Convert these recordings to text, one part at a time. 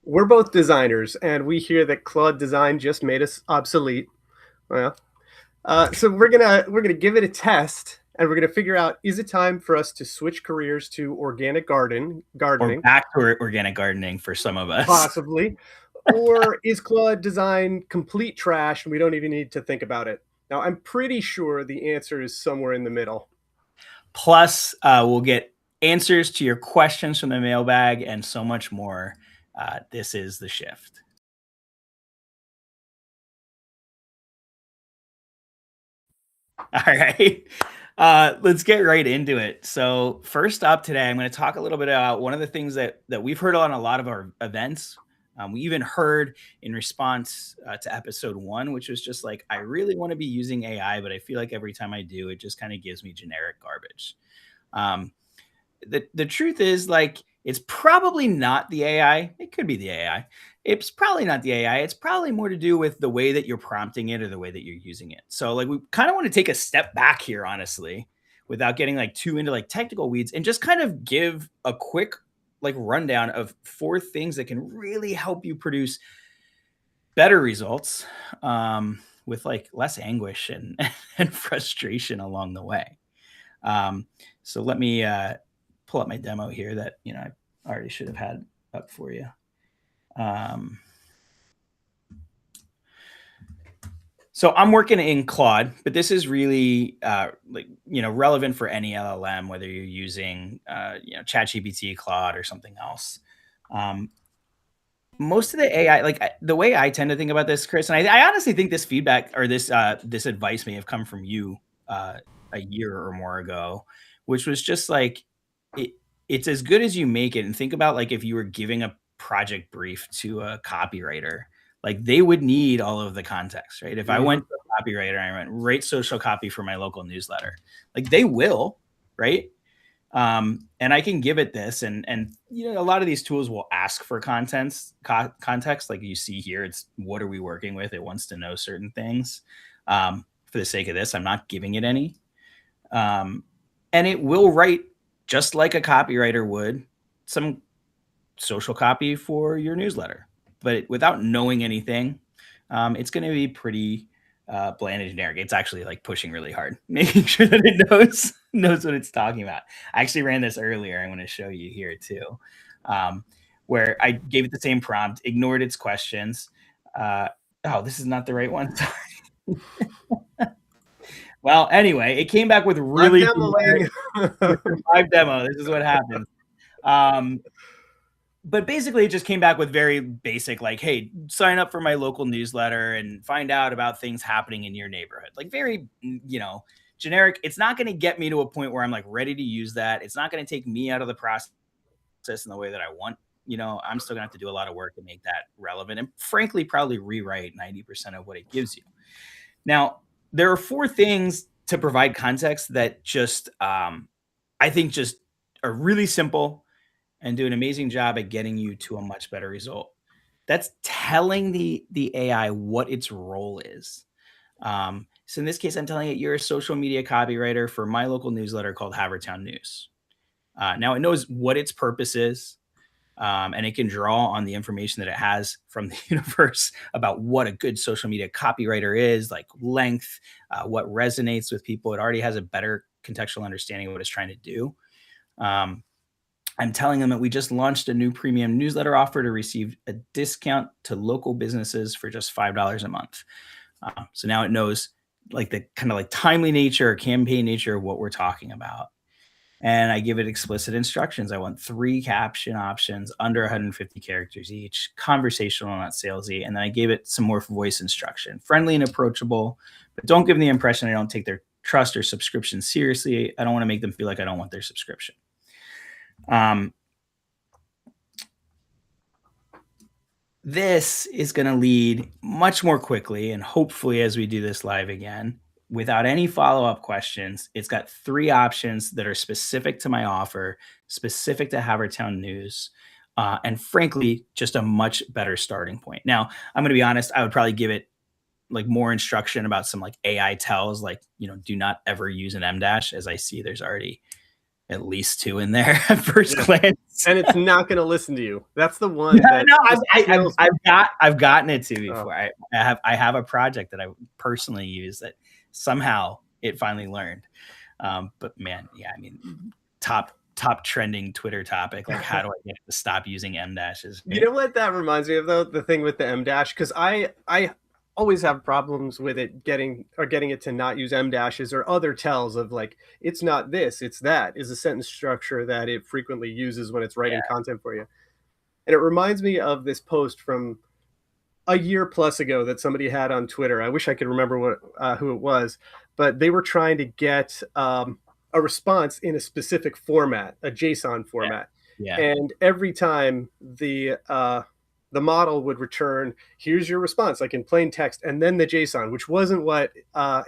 We're both designers, and we hear that Claude Design just made us obsolete. Well, so we're gonna give it a test, and we're gonna figure out, is it time for us to switch careers to organic Or gardening, back to organic gardening for some of us. possibly, or is Claude Design complete trash and we don't even need to think about it? Now, I'm pretty sure the answer is somewhere in the middle. Plus, we'll get answers to your questions from the mailbag and so much more. This is The Shift. All right. Let's get right into it. So first up today, I'm going to talk a little bit about one of the things that we've heard on a lot of our events. We even heard in response to episode 1, which was just like, I really want to be using AI, but I feel like every time I do, it just kind of gives me generic garbage. Um, the truth is, like, it's probably not the AI. It could be the AI. It's probably not the AI. It's probably more to do with the way that you're prompting it or the way that you're using it. So like we kind of want to take a step back here, honestly, without getting like too into like technical weeds, and just kind of give a quick like rundown of 4 things that can really help you produce better results, with like less anguish and and frustration along the way. So let me pull up my demo here that I already should have had up for you. So I'm working in Claude, but this is really relevant for any LLM, whether you're using ChatGPT, Claude, or something else. Most of the AI, the way I tend to think about this, Chris, and I honestly think this feedback or this advice may have come from you a year or more ago, which was just like it's as good as you make it. And think about like if you were giving a project brief to a copywriter, like they would need all of the context, right? If I went to a copywriter and I went, write social copy for my local newsletter, like they will, right? And I can give it this, and a lot of these tools will ask for context. Like you see here, it's what are we working with? It wants to know certain things. For the sake of this, I'm not giving it any, and it will write just like a copywriter would some social copy for your newsletter, but without knowing anything, it's going to be pretty bland and generic. It's actually like pushing really hard, making sure that it knows what it's talking about. I actually ran this earlier. I'm going to show you here too, where I gave it the same prompt, ignored its questions. Oh, this is not the right one. Sorry. Well, anyway, it came back with really live demo. This is what happens. But basically it just came back with very basic, like, hey, sign up for my local newsletter and find out about things happening in your neighborhood. Like very, generic. It's not going to get me to a point where I'm like ready to use that. It's not going to take me out of the process in the way that I want. I'm still gonna have to do a lot of work to make that relevant and frankly, probably rewrite 90% of what it gives you. Now, there are 4 things to provide context that just, I think just are really simple and do an amazing job at getting you to a much better result. That's telling the AI what its role is. So in this case, I'm telling it you're a social media copywriter for my local newsletter called Havertown News. Now it knows what its purpose is, and it can draw on the information that it has from the universe about what a good social media copywriter is, like length, what resonates with people. It already has a better contextual understanding of what it's trying to do. I'm telling them that we just launched a new premium newsletter offer to receive a discount to local businesses for just $5 a month. So now it knows like the kind of like timely nature or campaign nature of what we're talking about. And I give it explicit instructions. I want 3 caption options under 150 characters each, conversational, not salesy. And then I gave it some more voice instruction, friendly and approachable, but don't give them the impression I don't take their trust or subscription seriously. I don't want to make them feel like I don't want their subscription. This is going to lead much more quickly, and hopefully as we do this live again, without any follow-up questions, it's got 3 options that are specific to my offer, specific to Havertown News, and frankly, just a much better starting point. Now, I'm going to be honest, I would probably give it like more instruction about some like AI tells, like, do not ever use an M dash, as I see there's already at least 2 in there at first glance. And it's not going to listen to you. That's the one that no, I've gotten it to before. Oh. I have a project that I personally use that somehow it finally learned. But man, yeah, I mean, top trending Twitter topic, like how do I get it to stop using M dashes? Right? You know what that reminds me of though? The thing with the M dash, because I always have problems with it getting it to not use M dashes or other tells of like, it's not this, it's that, is a sentence structure that it frequently uses when it's writing content for you. And it reminds me of this post from a year plus ago that somebody had on Twitter. I wish I could remember who it was, but they were trying to get a response in a specific format, a JSON format. Yeah. And every time the model would return, here's your response, like in plain text, and then the JSON, which wasn't what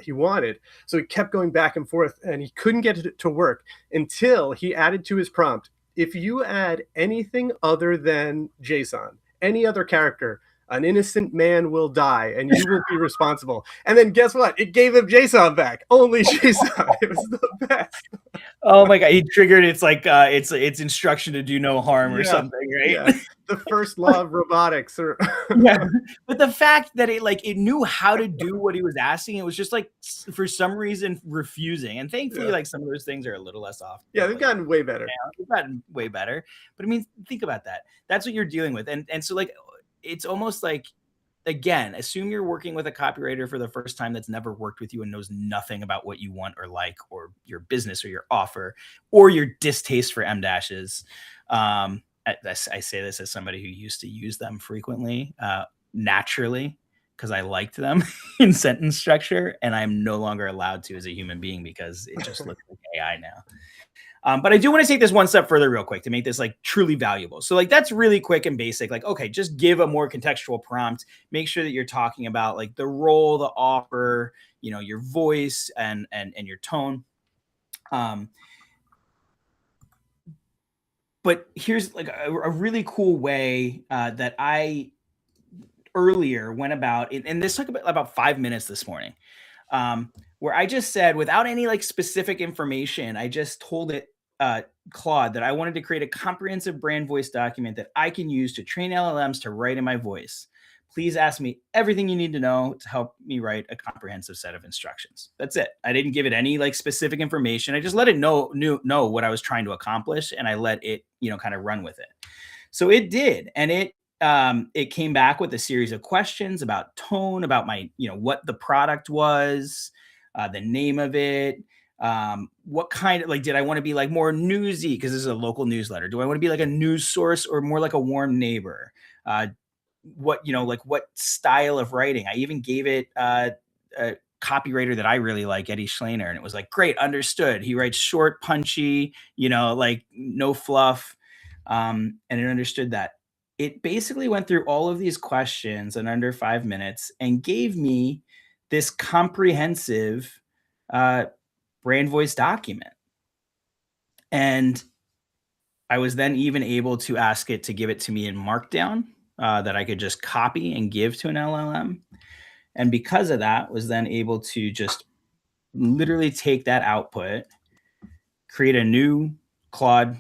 he wanted. So he kept going back and forth, and he couldn't get it to work until he added to his prompt, if you add anything other than JSON, any other character, an innocent man will die and you will be responsible. And then guess what? It gave him JSON back. Only JSON. It was the best. Oh my God. He triggered it's like it's instruction to do no harm or something, right? Yeah. The first law of robotics. Yeah. But the fact that it knew how to do what he was asking, it was just like for some reason refusing. And thankfully, like some of those things are a little less often. Yeah, they've gotten way better. They've gotten way better. But I mean, think about that. That's what you're dealing with. And so like it's almost like, again, assume you're working with a copywriter for the first time that's never worked with you and knows nothing about what you want or like, or your business or your offer, or your distaste for M dashes. I say this as somebody who used to use them frequently, naturally, because I liked them in sentence structure, and I'm no longer allowed to as a human being because it just looks like AI now. But I do want to take this one step further real quick to make this like truly valuable. So like that's really quick and basic. Like, okay, just give a more contextual prompt. Make sure that you're talking about like the role, the offer, you know, your voice and your tone. But here's like a really cool way that I earlier went about, and this took about 5 minutes this morning, where I just said, without any like specific information, I just told it, Claude, that I wanted to create a comprehensive brand voice document that I can use to train LLMs to write in my voice. Please ask me everything you need to know to help me write a comprehensive set of instructions. That's it. I didn't give it any like specific information. I just let it know what I was trying to accomplish, and I let it, you know, kind of run with it. So it did, and it came back with a series of questions about tone, about my, you know, what the product was, the name of it, what kind of, like, did I want to be like more newsy because this is a local newsletter? Do I want to be like a news source or more like a warm neighbor? What, you know, like what style of writing? I even gave it a copywriter that I really like, Eddie Schlaner, and it was like, great, understood. He writes short, punchy, you know, like no fluff, and it understood that. It basically went through all of these questions in under 5 minutes and gave me this comprehensive brand voice document. And I was then even able to ask it to give it to me in Markdown that I could just copy and give to an LLM. And because of that, was then able to just literally take that output, create a new Claude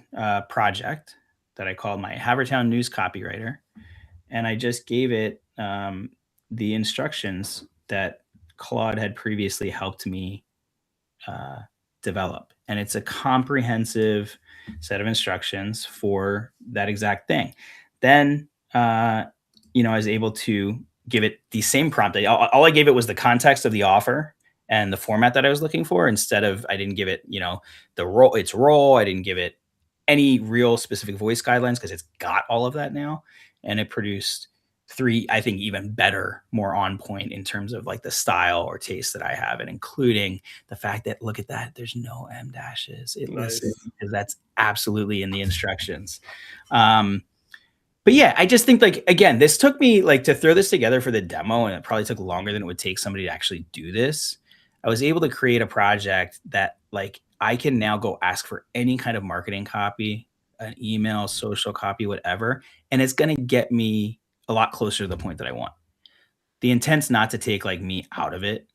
project that I called my Havertown News Copywriter. And I just gave it the instructions that Claude had previously helped me develop. And it's a comprehensive set of instructions for that exact thing. Then, you know, I was able to give it the same prompt. All I gave it was the context of the offer and the format that I was looking for. Instead of, I didn't give it, you know, its role. I didn't give it any real specific voice guidelines because it's got all of that now. And it produced 3, I think, even better, more on point in terms of like the style or taste that I have, and including the fact that, look at that, there's no M dashes. It listens because that's absolutely in the instructions. But yeah, I just think, like, again, this took me like to throw this together for the demo, and it probably took longer than it would take somebody to actually do this. I was able to create a project that, like, I can now go ask for any kind of marketing copy, an email, social copy, whatever, and it's going to get me a lot closer to the point that I want. The intent's not to take like me out of it,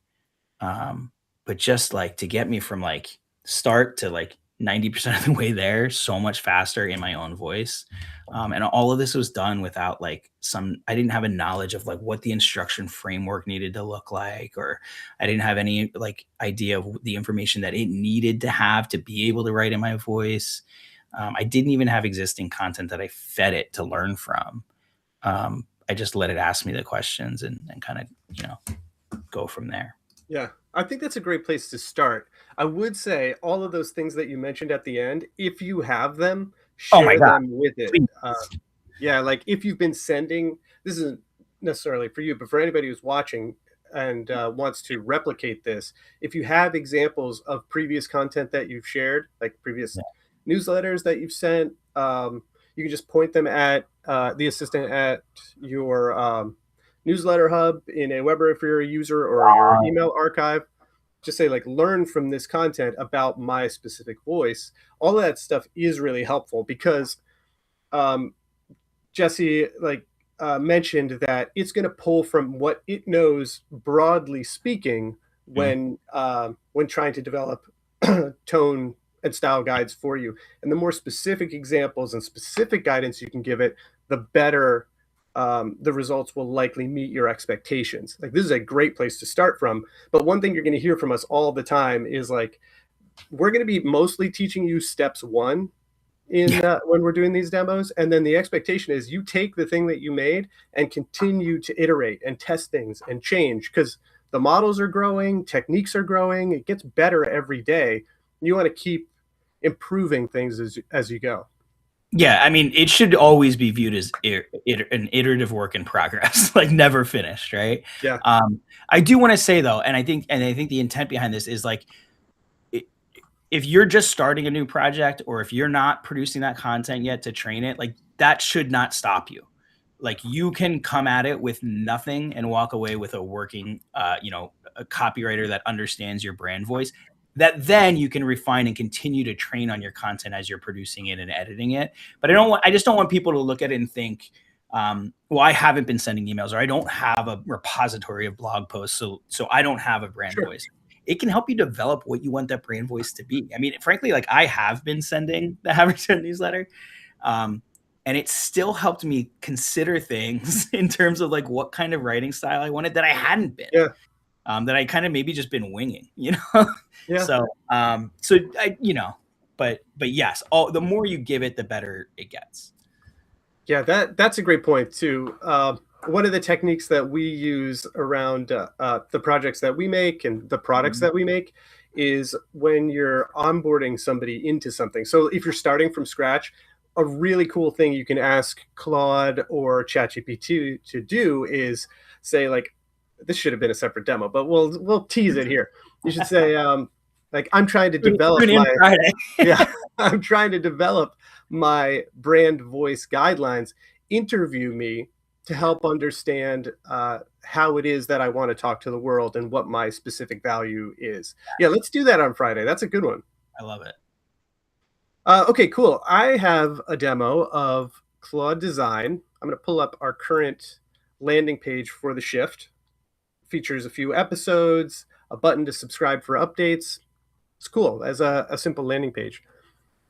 but just like to get me from like start to like 90% of the way there so much faster in my own voice. And all of this was done without like I didn't have a knowledge of like what the instruction framework needed to look like, or I didn't have any like idea of the information that it needed to have to be able to write in my voice. I didn't even have existing content that I fed it to learn from. I just let it ask me the questions and kind of, go from there. Yeah, I think that's a great place to start. I would say all of those things that you mentioned at the end, if you have them, Oh my share God. them with it. Yeah, like if you've been sending, this isn't necessarily for you, but for anybody who's watching and wants to replicate this, if you have examples of previous content that you've shared, like previous newsletters that you've sent, you can just point them at the assistant at your newsletter hub in Aweber if you're a user, or your email archive. Just say like, learn from this content about my specific voice. All of that stuff is really helpful because Jesse mentioned that it's going to pull from what it knows, broadly speaking, when trying to develop tone and style guides for you. And the more specific examples and specific guidance you can give it, the better the results will likely meet your expectations. Like, this is a great place to start from. But one thing you're going to hear from us all the time is like, we're going to be mostly teaching you steps one in when we're doing these demos, and then the expectation is you take the thing that you made and continue to iterate and test things and change, because the models are growing, techniques are growing, it gets better every day. You want to keep improving things as you go. Yeah, I mean, it should always be viewed as an iterative work in progress, like never finished, right? Yeah. I do want to say though, and I think the intent behind this is like, if you're just starting a new project, or if you're not producing that content yet to train it, like that should not stop you. Like, you can come at it with nothing and walk away with a working, a copywriter that understands your brand voice, that then you can refine and continue to train on your content as you're producing it and editing it. But I just don't want people to look at it and think, well, I haven't been sending emails, or I don't have a repository of blog posts, so I don't have a brand voice. It can help you develop what you want that brand voice to be. I mean, frankly, like I have been sending the Average newsletter, and it still helped me consider things in terms of like what kind of writing style I wanted that I hadn't been. Yeah. That I kind of maybe just been winging, Yeah. So but yes, the more you give it, the better it gets. Yeah, that's a great point too. One of the techniques that we use around the projects that we make and the products that we make is when you're onboarding somebody into something. So if you're starting from scratch, a really cool thing you can ask Claude or ChatGPT to do is say, like, this should have been a separate demo, but we'll tease it here. You should say, like, I'm trying to develop I'm trying to develop my brand voice guidelines. Interview me to help understand how it is that I want to talk to the world and what my specific value is. Yeah, let's do that on Friday. That's a good one. I love it. Okay, cool. I have a demo of Claude Design. I'm going to pull up our current landing page for the Shift. Features a few episodes, a button to subscribe for updates. It's cool as a simple landing page.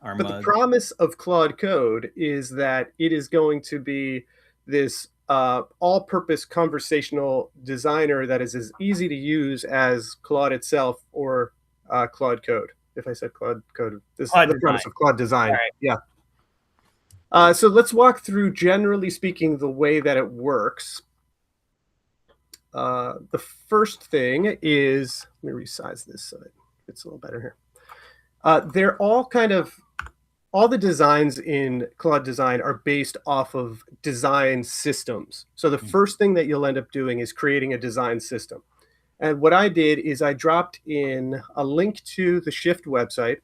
But the promise of Claude Code is that it is going to be this all-purpose conversational designer that is as easy to use as Claude itself or Claude Code. If I said Claude Code, this is the premise of Claude Design. Right. Yeah. So let's walk through, generally speaking, the way that it works. The first thing is, let me resize this so it gets a little better here. They're all all the designs in Claude Design are based off of design systems. So the first thing that you'll end up doing is creating a design system. And what I did is I dropped in a link to the Shift website,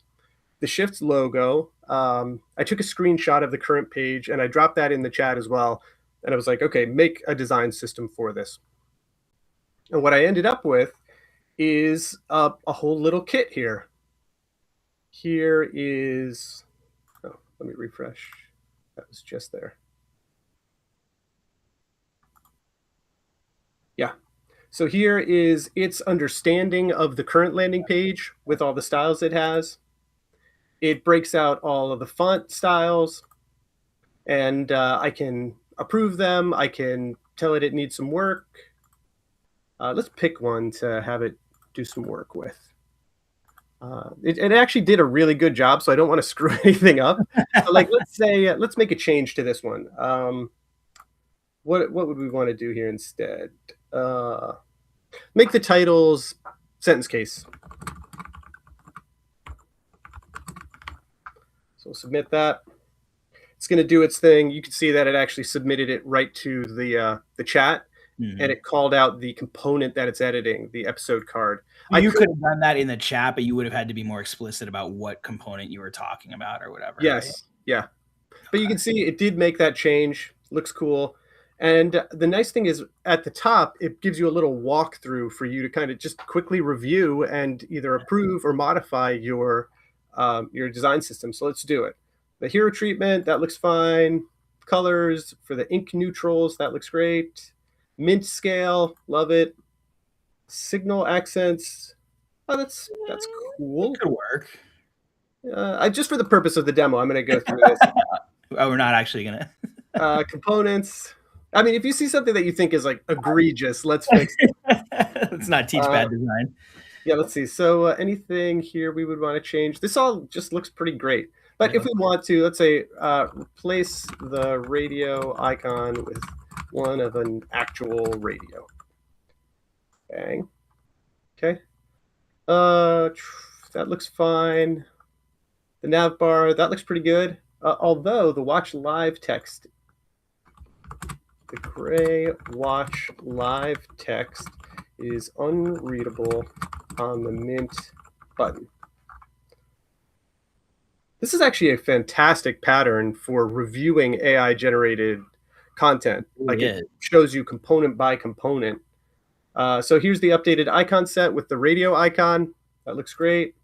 the Shift's logo. I took a screenshot of the current page and I dropped that in the chat as well. And I was like, okay, make a design system for this. And what I ended up with is a whole little kit here. Here is, oh, let me refresh. That was just there. Yeah. So here is its understanding of the current landing page with all the styles it has. It breaks out all of the font styles, and I can approve them. I can tell it needs some work. Let's pick one to have it do some work with. It actually did a really good job, so I don't want to screw anything up. So, like, let's say, let's make a change to this one. What would we want to do here instead? Make the titles sentence case. So we'll submit that. It's going to do its thing. You can see that it actually submitted it right to the chat, and it called out the component that it's editing, the episode card. You could have done that in the chat, but you would have had to be more explicit about what component you were talking about or whatever. Yes, right? Yeah. But you can see it did make that change. Looks cool. And the nice thing is at the top, it gives you a little walkthrough for you to kind of just quickly review and either approve or modify your design system. So let's do it. The hero treatment, that looks fine. Colors for the ink neutrals, that looks great. Mint scale, love it. Signal accents, oh, that's cool. It could work. Just for the purpose of the demo, I'm going to go through this. Oh, we're not actually going to. Components. I mean, if you see something that you think is like egregious, let's fix it. Let's not teach bad design. Yeah, let's see. So anything here we would want to change? This all just looks pretty great. But if we want to, let's say, replace the radio icon with one of an actual radio. Bang. Okay. That looks fine. The nav bar, that looks pretty good. Although the watch live text, the gray watch live text is unreadable on the Mint button. This is actually a fantastic pattern for reviewing AI-generated content. Like it shows you component by component. So here's the updated icon set with the radio icon. That looks great.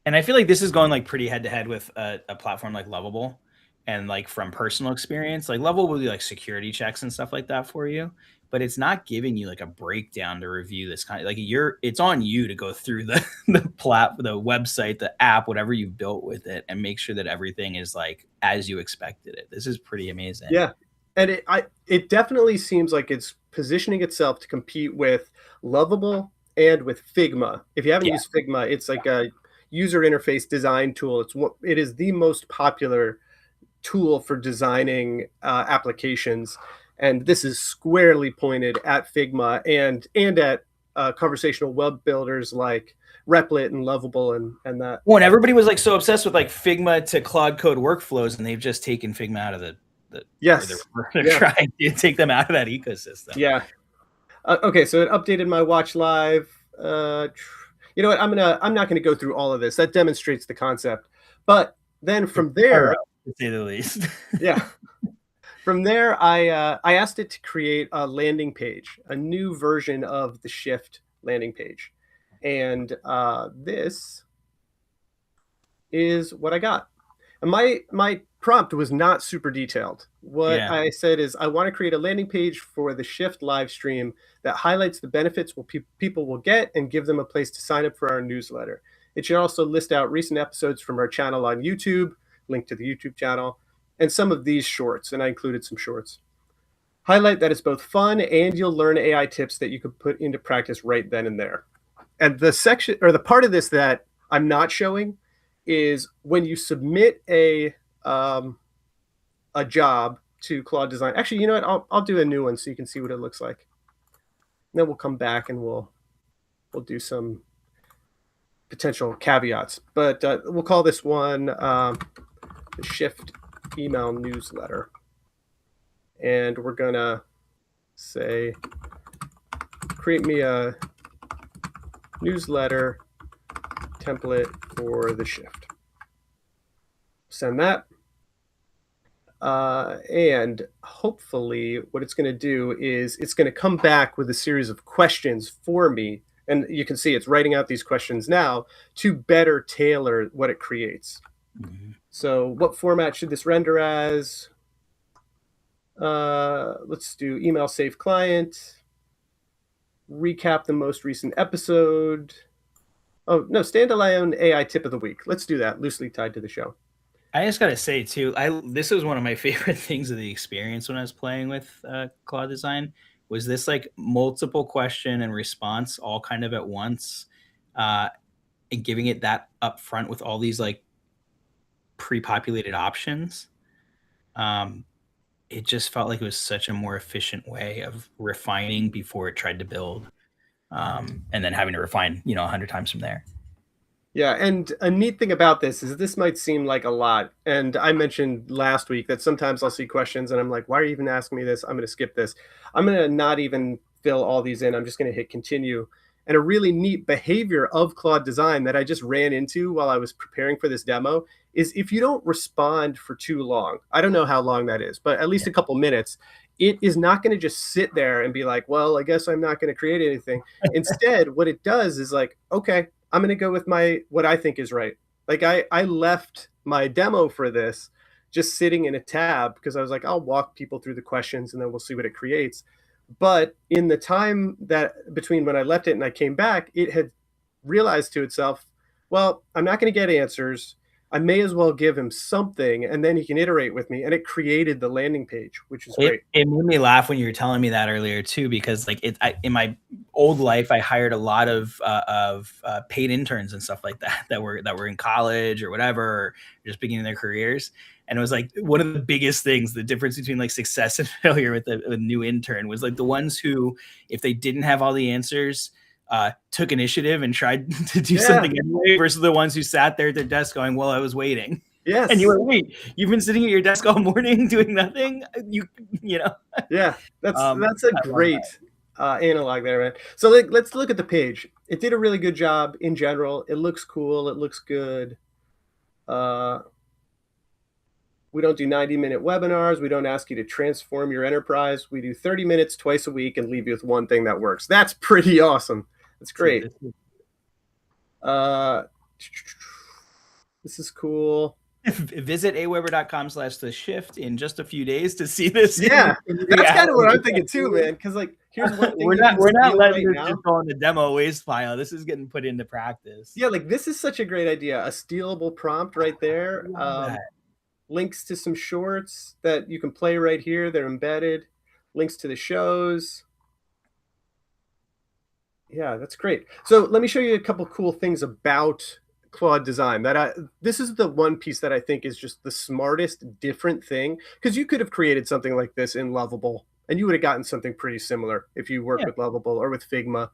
And I feel like this is going like pretty head to head with a platform like Lovable. And like from personal experience, like Lovable will do like security checks and stuff like that for you, but it's not giving you like a breakdown to review this kind of like it's on you to go through the website, the app, whatever you've built with it, and make sure that everything is like as you expected it. This is pretty amazing. Yeah. And it definitely seems like it's positioning itself to compete with Lovable and with Figma. If you haven't used Figma, it's like a user interface design tool. It is the most popular tool for designing applications, and this is squarely pointed at Figma and at conversational web builders like Replit and Lovable and that. Well, and everybody was like so obsessed with like Figma to Claude Code workflows, and they've just taken Figma out of the they're trying to take them out of that ecosystem. Yeah. Okay, so it updated my watch live. You know what? I'm not gonna go through all of this. That demonstrates the concept, but then from there, to say the least. Yeah. From there, I asked it to create a landing page, a new version of the Shift landing page. And this is what I got. And my prompt was not super detailed. What I said is I want to create a landing page for the Shift live stream that highlights the benefits people will get and give them a place to sign up for our newsletter. It should also list out recent episodes from our channel on YouTube, link to the YouTube channel, and some of these shorts, and I included some shorts. Highlight that it's both fun and you'll learn AI tips that you could put into practice right then and there. And the section or the part of this that I'm not showing is when you submit a job to Claude Design. Actually, you know what? I'll do a new one so you can see what it looks like. And then we'll come back and we'll do some potential caveats. But we'll call this one the Shift email newsletter. And we're going to say, create me a newsletter template for the Shift. Send that. And hopefully what it's going to do is it's going to come back with a series of questions for me. And you can see it's writing out these questions now to better tailor what it creates. Mm-hmm. So what format should this render as? Let's do email save client. Recap the most recent episode. Oh, no, standalone AI tip of the week. Let's do that, loosely tied to the show. I just gotta say too, this was one of my favorite things of the experience when I was playing with Claude Design. Was this like multiple question and response all kind of at once, uh, and giving it that upfront with all these like pre-populated options. Um, it just felt like it was such a more efficient way of refining before it tried to build, and then having to refine 100 times from there. Yeah, and a neat thing about this is this might seem like a lot. And I mentioned last week that sometimes I'll see questions and I'm like, why are you even asking me this? I'm going to skip this. I'm going to not even fill all these in. I'm just going to hit continue. And a really neat behavior of Claude Design that I just ran into while I was preparing for this demo is if you don't respond for too long, I don't know how long that is, but at least a couple minutes, it is not going to just sit there and be like, well, I guess I'm not going to create anything. Instead, what it does is like, okay, I'm going to go with what I think is right. Like I left my demo for this just sitting in a tab because I was like, I'll walk people through the questions and then we'll see what it creates. But in the time that between when I left it and I came back, it had realized to itself, well, I'm not going to get answers. I may as well give him something and then he can iterate with me. And it created the landing page, which is great. It made me laugh when you were telling me that earlier too, because like in my old life, I hired a lot of paid interns and stuff like that that were in college or whatever, or just beginning their careers. And it was like one of the biggest things, the difference between like success and failure with a new intern was like the ones who, if they didn't have all the answers, took initiative and tried to do something anyway, versus the ones who sat there at their desk going, well, I was waiting. Yes. And you were, wait, you've been sitting at your desk all morning doing nothing? You know? Yeah, that's a great analog there, man. So let's look at the page. It did a really good job in general. It looks cool. It looks good. We don't do 90-minute webinars. We don't ask you to transform your enterprise. We do 30 minutes twice a week and leave you with one thing that works. That's pretty awesome. That's great. This is cool. Visit aweber.com/theshift in just a few days to see this. Yeah, that's kind of what I'm thinking too, man. Because like, here's one thing we're not letting this just go on the demo waste pile. This is getting put into practice. Yeah, like this is such a great idea. A stealable prompt right there. Links to some shorts that you can play right here. They're embedded. Links to the shows. Yeah, that's great. So let me show you a couple cool things about Claude Design. This is the one piece that I think is just the smartest, different thing, because you could have created something like this in Lovable, and you would have gotten something pretty similar if you worked with Lovable or with Figma.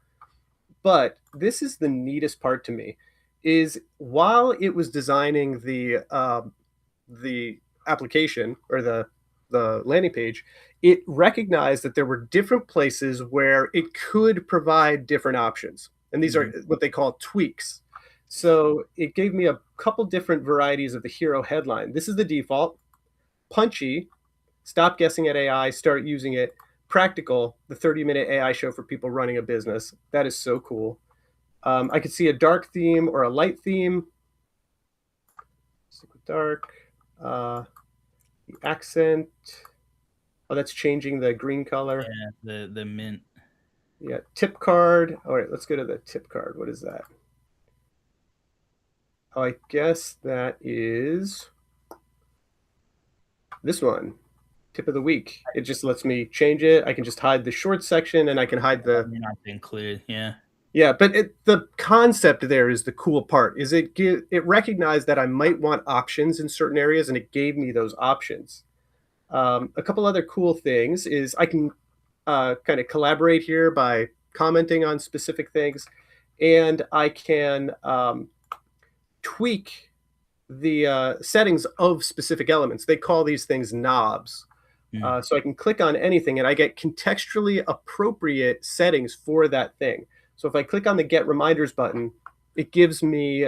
But this is the neatest part to me, is while it was designing the application or the landing page, it recognized that there were different places where it could provide different options, and these are what they call tweaks. So it gave me a couple different varieties of the hero headline. This is the default. Punchy, stop guessing at AI, start using it. Practical, the 30-minute AI show for people running a business. That is so cool. I could see a dark theme or a light theme. Stick with dark. The accent. Oh, that's changing the green color. Yeah, the mint. Yeah, tip card. All right, let's go to the tip card. What is that? Oh, I guess that is this one, tip of the week. It just lets me change it. I can just hide the short section and I can hide the... Not included, yeah. Yeah, but the concept there is the cool part, is it recognized that I might want options in certain areas and it gave me those options. A couple other cool things is I can kind of collaborate here by commenting on specific things, and I can tweak the settings of specific elements. They call these things knobs. So I can click on anything and I get contextually appropriate settings for that thing. So if I click on the Get Reminders button, it gives me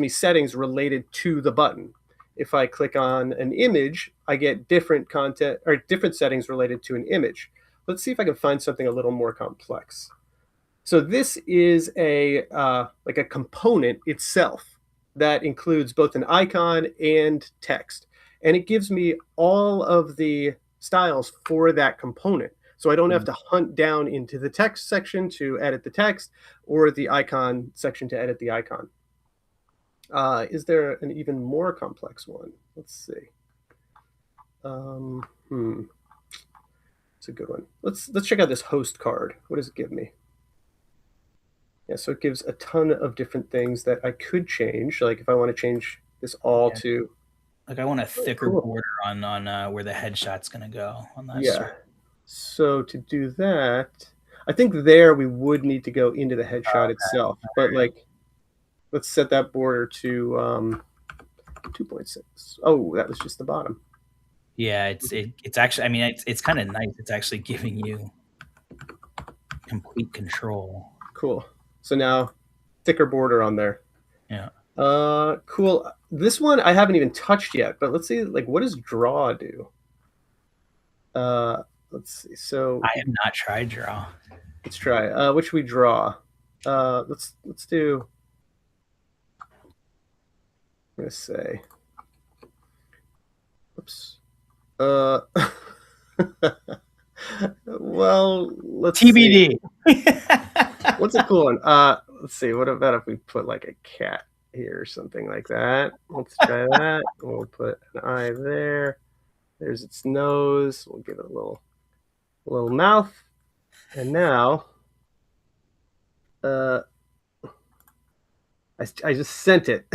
settings related to the button. If I click on an image, I get different content or different settings related to an image. Let's see if I can find something a little more complex. So this is like a component itself that includes both an icon and text. And it gives me all of the styles for that component. So I don't have to hunt down into the text section to edit the text or the icon section to edit the icon. Is there an even more complex one? Let's see. It's a good one. Let's check out this host card. What does it give me? Yeah, so it gives a ton of different things that I could change. Like if I want to change this all to, like I want a thicker border on where the headshot's gonna go on that. Yeah. So to do that, I think there we would need to go into the headshot itself. But like, let's set that border to 2.6. Oh, that was just the bottom. Yeah, it's actually, I mean, it's kind of nice. It's actually giving you complete control. Cool. So now thicker border on there. Yeah. Cool. This one I haven't even touched yet, but let's see, like, what does draw do? Let's see. So I have not tried draw. Let's try. Which we draw. Let's do. I'm gonna say. Oops. Well, let's TBD. What's a cool one? Let's see. What about if we put like a cat here or something like that? Let's try that. We'll put an eye there. There's its nose. We'll give it a little mouth. And now, I just sent it.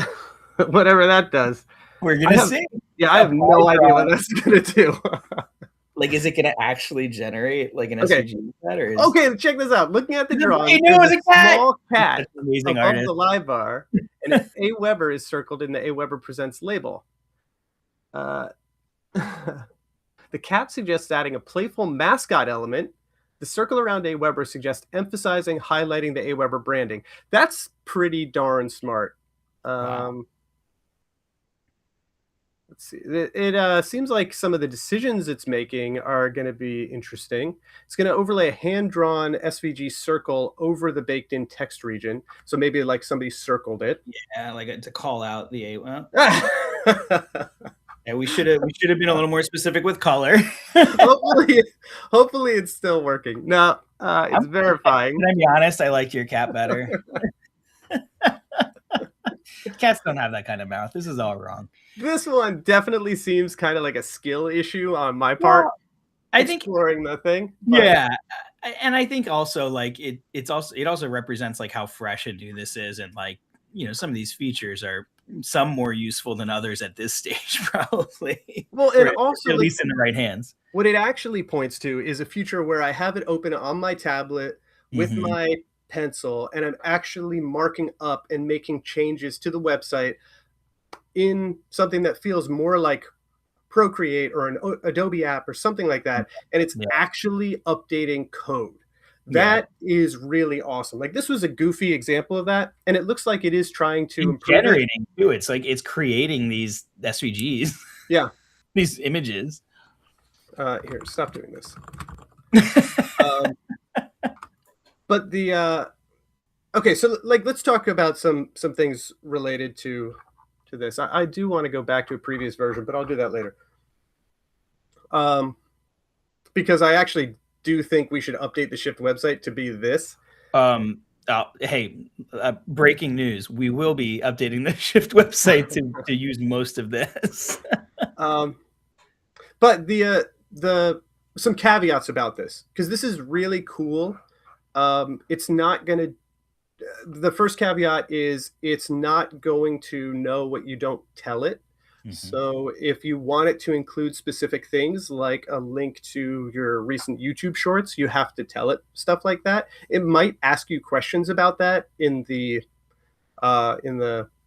Whatever that does. We're gonna see. Yeah, I have no idea what that's gonna do. Like, is it gonna actually generate like an SVG set, or is... Okay, check this out. Looking at the drawing, it was a cat. Small cat amazing above artist. the live bar, and an Aweber is circled in the Aweber Presents label. The cat suggests adding a playful mascot element. The circle around Aweber suggests emphasizing, highlighting the Aweber branding. That's pretty darn smart. Wow. Let's see. It seems like some of the decisions it's making are going to be interesting. It's going to overlay a hand-drawn SVG circle over the baked-in text region. So maybe like somebody circled it. Yeah, like to call out the A. Well, yeah, we should have been a little more specific with color. hopefully it's still working. No, it's verifying. Can I be honest? I like your cat better. Cats don't have that kind of mouth. This is all wrong. This one definitely seems kind of like a skill issue on my part. Well, I think exploring the thing. Yeah, and I think also like it also represents like how fresh and new this is, and like, you know, some of these features are some more useful than others at this stage, probably. Well, and also at least in the right hands. What it actually points to is a future where I have it open on my tablet with my pencil, and I'm actually marking up and making changes to the website in something that feels more like Procreate or an Adobe app or something like that, and it's actually updating code. That is really awesome. Like, this was a goofy example of that, and it looks like it is trying to improve generating too. It's like it's creating these SVGs. Yeah, these images. Here, stop doing this. But the okay, so like let's talk about some things related to this. I do want to go back to a previous version, but I'll do that later. Because I actually do think we should update the Shift website to be this. Hey, breaking news: we will be updating the Shift website to use most of this. But the some caveats about this, because this is really cool. It's not going to. The first caveat is it's not going to know what you don't tell it. So if you want it to include specific things like a link to your recent YouTube shorts, you have to tell it stuff like that. It might ask you questions about that in the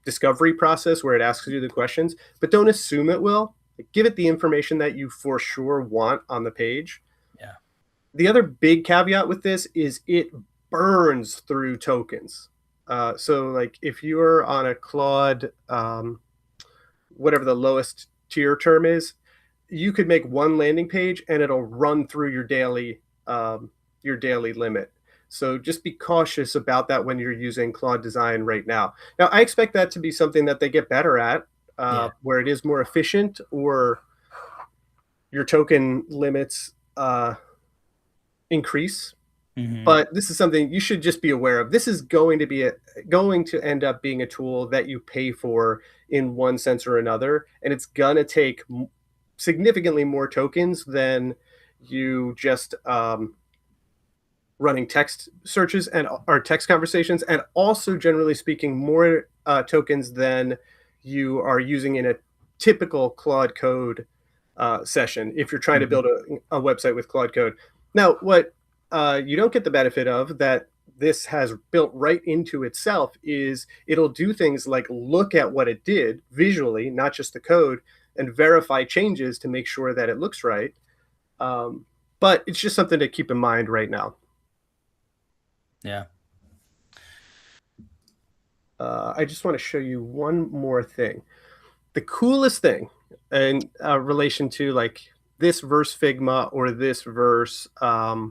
discovery process where it asks you the questions, but don't assume it will. Give it the information that you for sure want on the page. Yeah. The other big caveat with this is it burns through tokens. So like if you're on a Claude, whatever the lowest tier term is, you could make one landing page and it'll run through your daily limit. So just be cautious about that when you're using Claude Design right now. Now, I expect that to be something that they get better at, where it is more efficient, or your token limits increase. Mhm. But this is something you should just be aware of. This is going to end up being a tool that you pay for in one sense or another, and it's gonna take significantly more tokens than you just running text searches and or text conversations, and also generally speaking more tokens than you are using in a typical Claude Code session if you're trying to Mhm. build a website with Claude Code. Now, what you don't get the benefit of that this has built right into itself is it'll do things like look at what it did visually, not just the code, and verify changes to make sure that it looks right. Um, but it's just something to keep in mind right now. Yeah. I just want to show you one more thing. The coolest thing in relation to like this verse Figma or this verse uh,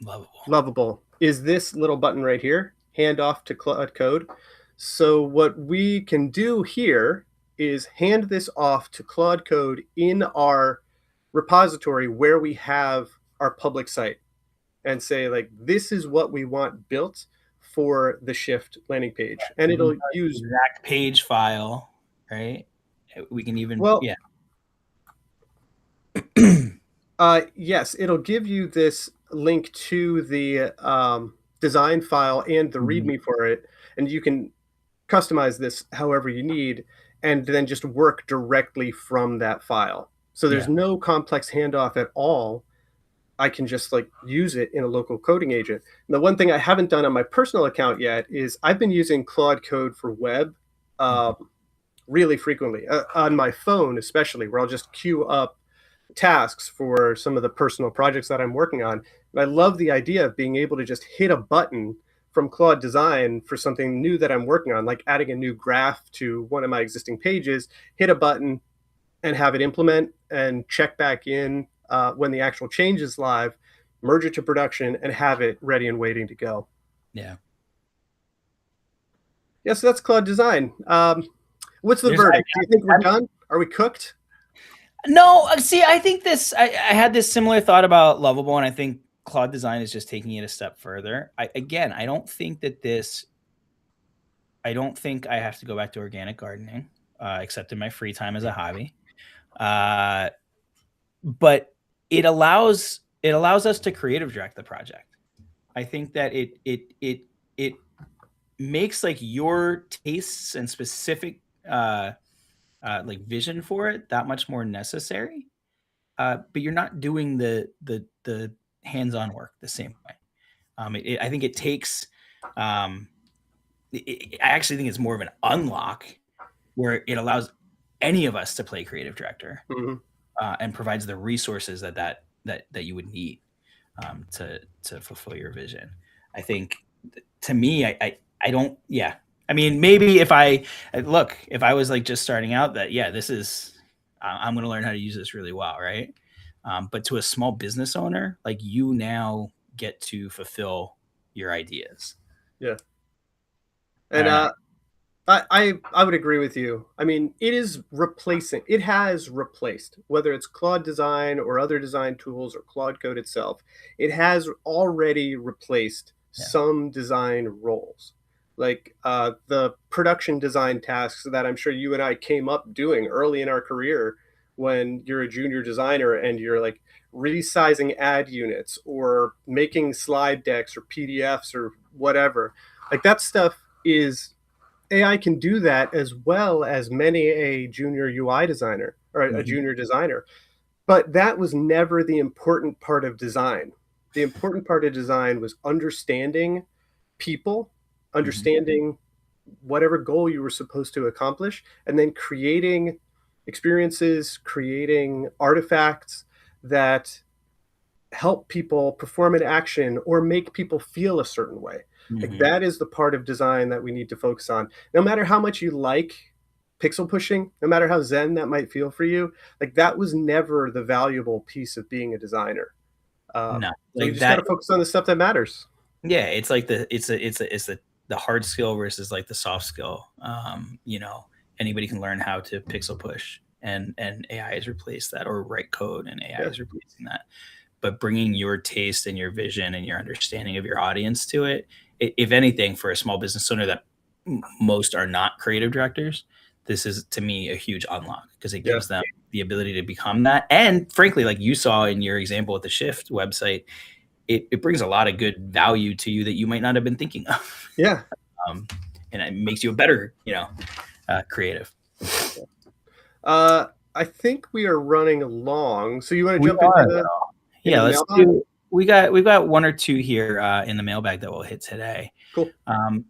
Lovable. Lovable is this little button right here, hand off to Claude Code. So what we can do here is hand this off to Claude Code in our repository where we have our public site and say like, this is what we want built for the Shift landing page. And We can it'll tell the use, exact page file, right? We can even, well, yeah. yes, it'll give you this link to the design file and the Mhm. README for it, and you can customize this however you need, and then just work directly from that file. So there's Yeah. no complex handoff at all. I can just like use it in a local coding agent. And the one thing I haven't done on my personal account yet is I've been using Claude Code for web Mhm. really frequently on my phone, especially where I'll just queue up tasks for some of the personal projects that I'm working on. And I love the idea of being able to just hit a button from Claude Design for something new that I'm working on, like adding a new graph to one of my existing pages, hit a button and have it implement and check back in when the actual change is live, merge it to production, and have it ready and waiting to go. Yeah. Yeah, so that's Claude Design. What's the There's verdict? Do you think we're I'm done? Are we cooked? no, see, I think I had this similar thought about Lovable, and I think Claude Design is just taking it a step further. I don't think that this I don't think I have to go back to organic gardening, except in my free time as a hobby. Uh, but it allows us to creative direct the project. I think that it makes like your tastes and specific like vision for it that much more necessary. But you're not doing the hands-on work the same way. I think it takes. I actually think it's more of an unlock where it allows any of us to play creative director, Mhm. and provides the resources that you would need to fulfill your vision. I think to me, I don't. Yeah, I mean, maybe if I was like just starting out, that yeah, this is I'm going to learn how to use this really well, right? But to a small business owner, like you now get to fulfill your ideas. Yeah. I And don't know. I would agree with you. I mean, it has replaced, whether it's Claude Design or other design tools or Claude Code itself, it has already replaced Yeah, some design roles. Like the production design tasks that I'm sure you and I came up doing early in our career when you're a junior designer and you're like resizing ad units or making slide decks or PDFs or whatever. Like that stuff is AI can do that as well as many a junior UI designer or a hmm, junior designer. But that was never the important part of design. The important part of design was understanding people, hmm, understanding whatever goal you were supposed to accomplish, and then creating experiences, creating artifacts that help people perform an action or make people feel a certain way. Like hmm. that is the part of design that we need to focus on. No matter how much you like pixel pushing, no matter how zen that might feel for you, like that was never the valuable piece of being a designer. No, So you like just got that. to focus on the stuff that matters. Yeah, it's like the hard skill versus like the soft skill. Anybody can learn how to pixel push, and AI has replaced that, or write code, and AI Yeah. is replacing that. but bringing your taste and your vision and your understanding of your audience to it, if anything, for a small business owner that most are not creative directors, this is to me a huge unlock because it gives them the ability to become that. And frankly, like you saw in your example with the Shift website, it brings a lot of good value to you that you might not have been thinking of. Yeah. And it makes you a better, creative. I think we are running along. So you want to jump into the let's mailbag? do. We've got one or two here in the mailbag that we'll hit today. Cool.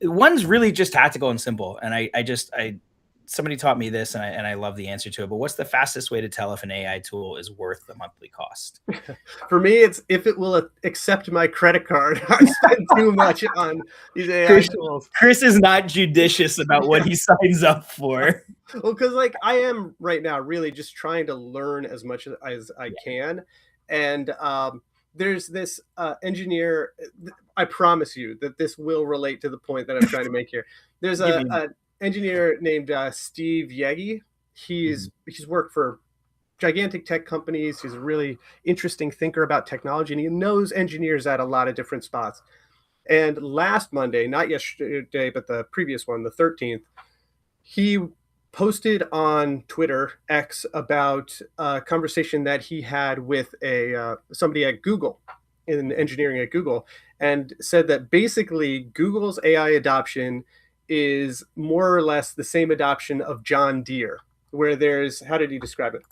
One's really just tactical and simple, and I somebody taught me this, and I love the answer to it. But what's the fastest way to tell if an AI tool is worth the monthly cost? For me, it's if it will accept my credit card. I spend too much on these AI tools. Chris is not judicious about what he signs up for. Well, because like I am right now, really just trying to learn as much as I can, and there's this engineer. I promise you that this will relate to the point that I'm trying to make here. There's a engineer named Steve Yegi. He's worked for gigantic tech companies. He's a really interesting thinker about technology, and he knows engineers at a lot of different spots. And last Monday, not yesterday, but the previous one, the 13th, he posted on Twitter X about a conversation that he had with somebody at Google, in engineering at Google, and said that basically Google's AI adoption is more or less the same adoption of John Deere, where there's, how did he describe it?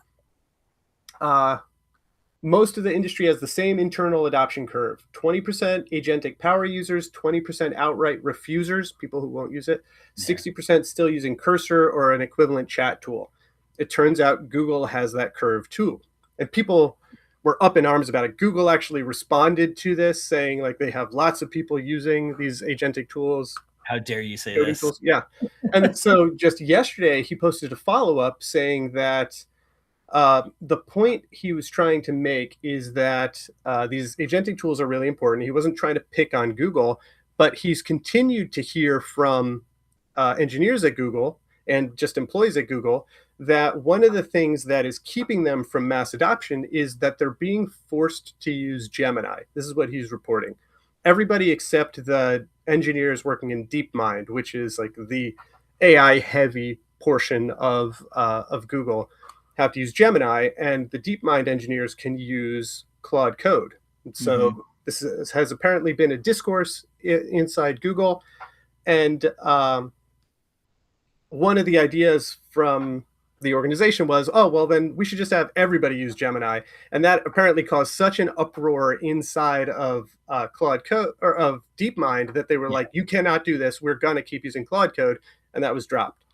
Most of the industry has the same internal adoption curve. 20% agentic power users, 20% outright refusers, people who won't use it, 60% still using Cursor or an equivalent chat tool. It turns out Google has that curve too. And people were up in arms about it. Google actually responded to this, saying like they have lots of people using these agentic tools. How dare you say this? Tools. Yeah. And so just yesterday, he posted a follow-up saying that the point he was trying to make is that these agentic tools are really important. He wasn't trying to pick on Google, but he's continued to hear from engineers at Google and just employees at Google that one of the things that is keeping them from mass adoption is that they're being forced to use Gemini. This is what he's reporting. Everybody except the engineers working in DeepMind, which is like the AI heavy portion of Google, have to use Gemini, and the DeepMind engineers can use Claude Code. So this has apparently been a discourse inside Google, and one of the ideas from the organization was, oh, well, then we should just have everybody use Gemini. And that apparently caused such an uproar inside of Claude Code, or of DeepMind, that they were like, you cannot do this. We're going to keep using Claude Code. And that was dropped.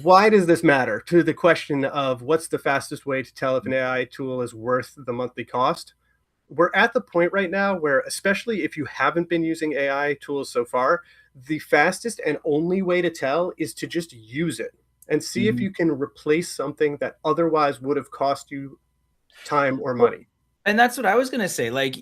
Why does this matter to the question of what's the fastest way to tell if an AI tool is worth the monthly cost? We're at the point right now where, especially if you haven't been using AI tools so far, the fastest and only way to tell is to just use it and see if you can replace something that otherwise would have cost you time or money. And that's what I was going to say. Like,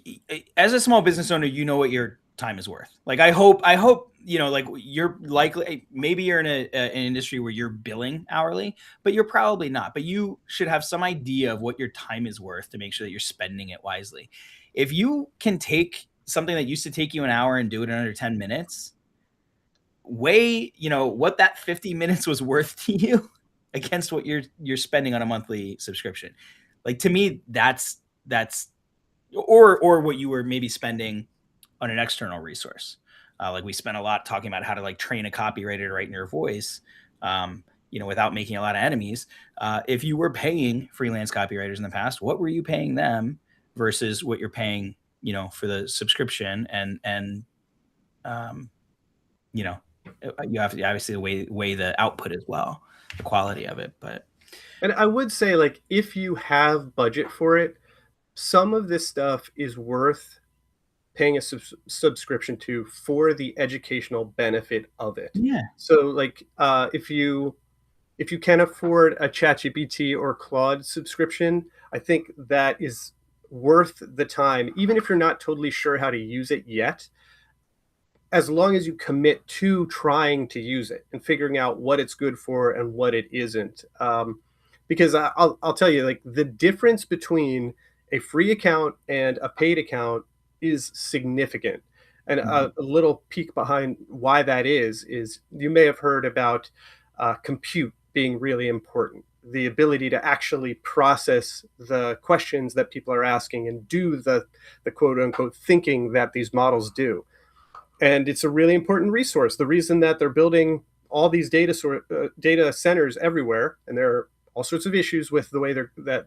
as a small business owner, you know what your time is worth. Like, I hope, like you're likely, maybe you're in an industry where you're billing hourly, but you're probably not. But you should have some idea of what your time is worth to make sure that you're spending it wisely. If you can take something that used to take you an hour and do it in under 10 minutes, weigh, what that 50 minutes was worth to you against what you're spending on a monthly subscription. Like, to me, that's or what you were maybe spending on an external resource. Like, we spent a lot talking about how to like train a copywriter to write in your voice, without making a lot of enemies. If you were paying freelance copywriters in the past, what were you paying them versus what you're paying, for the subscription? And you have to obviously weigh the output as well, the quality of it. And I would say, like, if you have budget for it, some of this stuff is worth paying a subscription to for the educational benefit of it. Yeah. So like if you can afford a ChatGPT or Claude subscription, I think that is worth the time, even if you're not totally sure how to use it yet, as long as you commit to trying to use it and figuring out what it's good for and what it isn't. Because I'll tell you, like, the difference between a free account and a paid account is significant. And a little peek behind why that is you may have heard about compute being really important, the ability to actually process the questions that people are asking and do the quote unquote thinking that these models do. And it's a really important resource. The reason that they're building all these data centers everywhere, and there are all sorts of issues with the way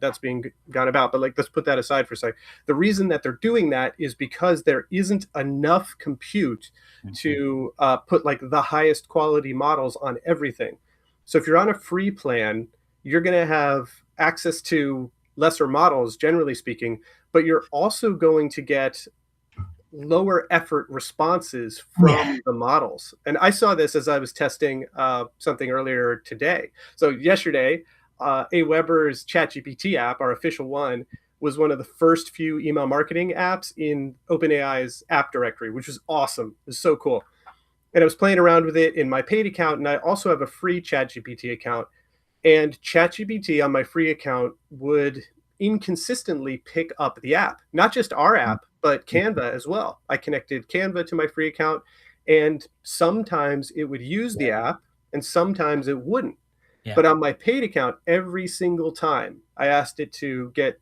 that's being gone about. But like, let's put that aside for a second. The reason that they're doing that is because there isn't enough compute to put like the highest quality models on everything. So if you're on a free plan, you're going to have access to lesser models, generally speaking, but you're also going to get lower effort responses from the models. And I saw this as I was testing something earlier today. So yesterday, Aweber's ChatGPT app, our official one, was one of the first few email marketing apps in OpenAI's app directory, which was awesome. It was so cool. And I was playing around with it in my paid account, and I also have a free ChatGPT account. And ChatGPT on my free account would inconsistently pick up the app, not just our app, but Canva as well. I connected Canva to my free account, and sometimes it would use the app and sometimes it wouldn't. But on my paid account, every single time I asked it to get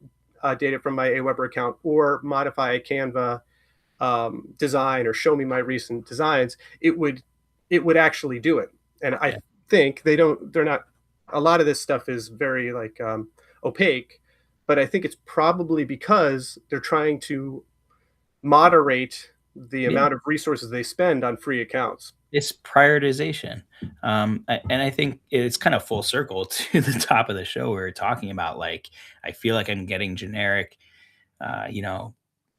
data from my Aweber account or modify a Canva design or show me my recent designs, it would actually do it. And I think they're not, a lot of this stuff is very like opaque, but I think it's probably because they're trying to moderate the amount of resources they spend on free accounts. It's prioritization. And I think it's kind of full circle to the top of the show. We were talking about, like, I feel like I'm getting generic,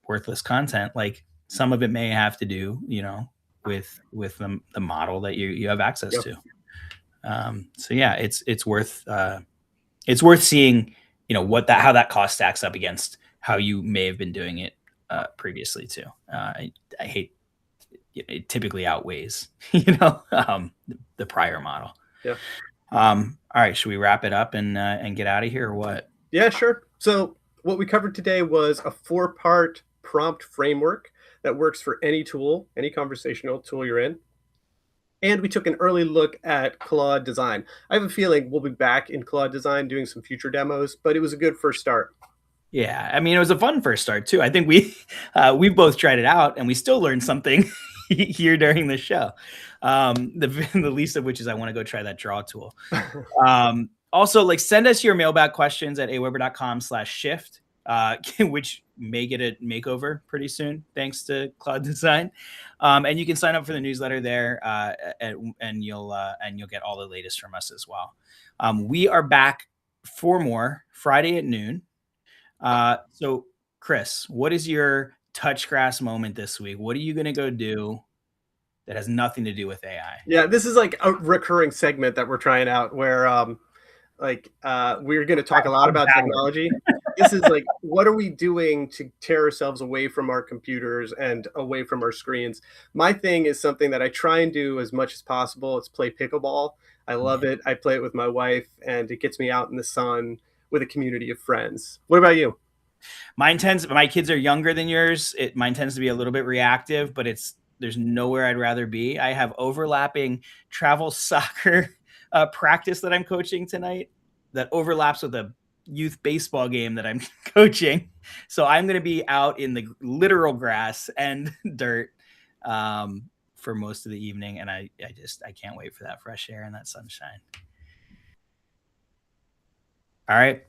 worthless content. Like, some of it may have to do, with the model that you have access to. So yeah, it's worth seeing, how that cost stacks up against how you may have been doing it previously too. I hate, it typically outweighs, the prior model. Yeah. All right, should we wrap it up and get out of here or what? Yeah, sure. So what we covered today was a 4-part prompt framework that works for any tool, any conversational tool you're in. And we took an early look at Claude Design. I have a feeling we'll be back in Claude Design doing some future demos, but it was a good first start. Yeah, I mean, it was a fun first start too. I think we both tried it out, and we still learned something here during the show. The least of which is I want to go try that draw tool. Also, like, send us your mailbag questions at aweber.com/shift, which may get a makeover pretty soon, thanks to Claude Design. And you can sign up for the newsletter there, and you'll get all the latest from us as well. We are back for more Friday at noon. So Chris, what is your touch grass moment this week? What are you going to go do that has nothing to do with AI? Yeah, this is like a recurring segment that we're trying out where we're going to talk a lot about technology. This is like, what are we doing to tear ourselves away from our computers and away from our screens? My thing is something that I try and do as much as possible. It's play pickleball. I love it. I play it with my wife, and it gets me out in the sun with a community of friends. What about you? My kids are younger than yours. Mine tends to be a little bit reactive, but there's nowhere I'd rather be. I have overlapping travel soccer practice that I'm coaching tonight that overlaps with a youth baseball game that I'm coaching. So I'm going to be out in the literal grass and dirt for most of the evening. And I can't wait for that fresh air and that sunshine. All right.